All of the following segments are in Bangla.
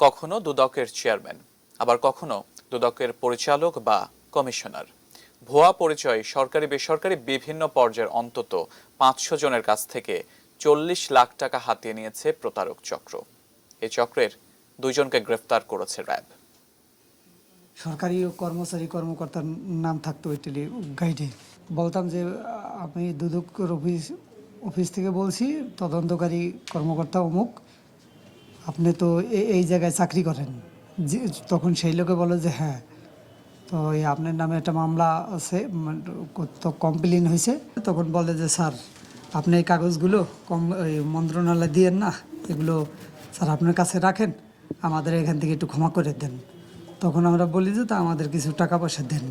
কখনো দুদকের চেয়ারম্যান, আবার কখনো দুদকের পরিচালক বা কমিশনার। ভুয়া পরিচয় সরকারি বেসরকারি বিভিন্ন পর্যায়ের অন্তত 500 জনের কাছ থেকে 40 লাখ টাকা হাতিয়ে নিয়েছে প্রতারক চক্র। এই চক্রের 2 জনকে গ্রেফতার করেছে র্যাব। সরকারি কর্মচারী কর্মকর্তার নাম থাকতো ওই গাইডে। বলতাম যে আমি দুদকের অফিস থেকে বলছি, তদন্তকারী কর্মকর্তা অমুক, আপনি তো এই জায়গায় চাকরি করেন। তখন সেই লোকে বলে যে হ্যাঁ, তো এই আপনার নামে একটা মামলা আছে, তো কমপ্লেন হয়েছে। তখন বলে যে স্যার, আপনি এই কাগজগুলো মন্ত্রণালয় দিয়েন না, এগুলো স্যার আপনার কাছে রাখেন, আমাদের এখান থেকে একটু ক্ষমা করে দেন। তখন আমরা বলি যে তা আমাদের কিছু টাকা পয়সা দেন।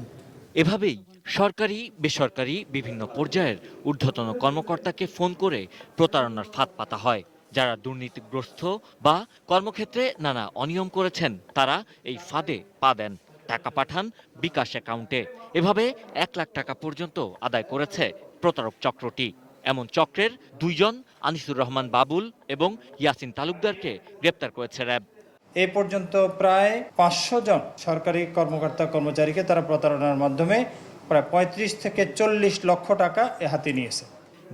এভাবেই সরকারি বেসরকারি বিভিন্ন পর্যায়ের ঊর্ধ্বতন কর্মকর্তাকে ফোন করে প্রতারণার ফাঁদ পাতা হয়। যারা দুর্নীতিগ্রস্ত বা কর্মক্ষেত্রে নানা অনিয়ম করেছেন তারা এই ফাঁদে পা দেন, টাকা পাঠান বিকাশ অ্যাকাউন্টে। এভাবে 1 লাখ টাকা পর্যন্ত আদায় করেছে প্রতারক চক্রটি। এমন চক্রের 2 জন আনিসুর রহমান বাবুল এবং ইয়াসিন তালুকদারকে গ্রেপ্তার করেছে র্যাব। এ পর্যন্ত প্রায় 500 জন সরকারি কর্মকর্তা কর্মচারীকে তারা প্রতারণার মাধ্যমে প্রায় 35 থেকে 40 লক্ষ টাকা হাতে নিয়েছে।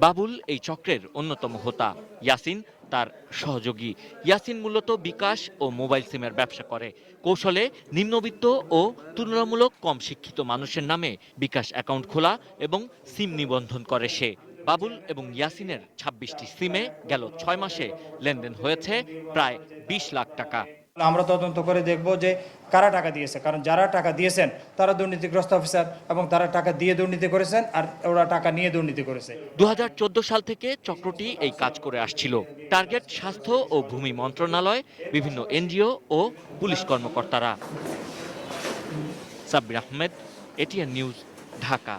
বাবুল এই চক্রের অন্যতম হোতা, ইয়াসিন তার সহযোগী। ইয়াসিন মূলত বিকাশ ও মোবাইল সিমের ব্যবসা করে। কৌশলে নিম্নবিত্ত ও তুলনামূলক কম শিক্ষিত মানুষের নামে বিকাশ অ্যাকাউন্ট খোলা এবং সিম নিবন্ধন করে সে। বাবুল এবং ইয়াসিনের 26টি সিমে গেল 6 মাসে লেনদেন হয়েছে প্রায় 20 লাখ টাকা। আমরা তদন্ত করে দেখব যে কারা টাকা দিয়েছে, কারণ যারা টাকা দিয়েছেন তারা দুর্নীতিগ্রস্ত অফিসার এবং তারা টাকা দিয়ে দুর্নীতি করেছেন আর ওরা টাকা নিয়ে দুর্নীতি করেছে। 2014 সাল থেকে চক্রটি এই কাজ করে আসছিল। টার্গেট স্বাস্থ্য ও ভূমি মন্ত্রণালয়, বিভিন্ন এনজিও ও পুলিশ কর্মকর্তারা। Sabbir Ahmed, ATN news, Dhaka.